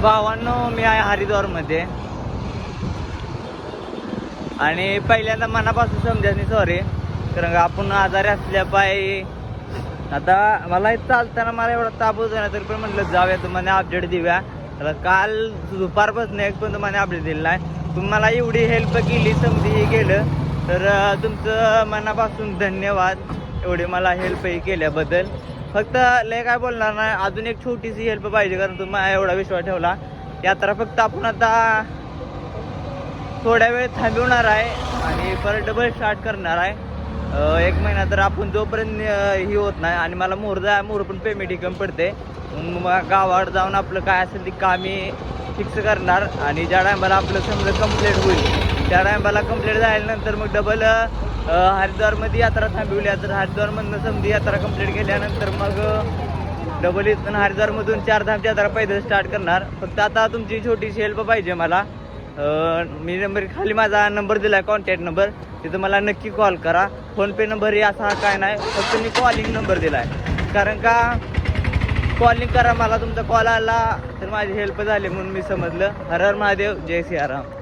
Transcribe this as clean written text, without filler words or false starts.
भावांनो, मी आहे हरिद्वारमध्ये आणि पहिल्यांदा मनापासून समजायचं सॉरी, कारण का आपण आजारी असल्या पायी आता मला चालताना मला एवढा ताप होतो ना, तरी पण म्हटलं जाऊया तुम्हाला अपडेट देऊया. तर काल दुपारपासून एक पण तुम्हाला अपडेट दिला नाही. तुम्हाला एवढी हेल्प केली, समजी हे केलं तर तुमचं मनापासून धन्यवाद. एवढी मला हेल्पही केल्याबद्दल. फक्त लय काय बोलणार नाही, अजून एक छोटीशी हेल्प पाहिजे, कारण तुम्ही एवढा विश्वास ठेवला. यात्रा फक्त आपण आता थोड्या वेळ थांबवणार आहे आणि परत डबल स्टार्ट करणार आहे. 1 महिना तर आपण जोपर्यंत ही होत नाही आणि मला मोर पण पेमेंट कमी पडते, मग गावावर जाऊन आपलं काय असेल ते कामी फिक्स करणार आणि ज्या टायमाला आपलं समजा कंप्लीट होईल त्या टायमाला कंप्लीट झाल्यानंतर मग डबल हरिद्वारमध्ये यात्रा थांबवली. तर हरिद्वारमधनं समजी यात्रा कंप्लीट केल्यानंतर मग डबल इथून हरिद्वारमधून 4 धामची यात्रा पैदल स्टार्ट करणार. फक्त आता तुमची छोटीशी हेल्प पाहिजे मला. मी नंबर खाली माझा नंबर दिला आहे, कॉन्टॅक्ट नंबर, तिथं मला नक्की कॉल करा. फोनपे नंबरही असा काय नाही, फक्त मी कॉलिंग नंबर दिला आहे, कारण का कॉलिंग करा मला, तुमचा कॉल आला तर माझी हेल्प झाली म्हणून मी समजलं. हर हर महादेव, जय सियाराम.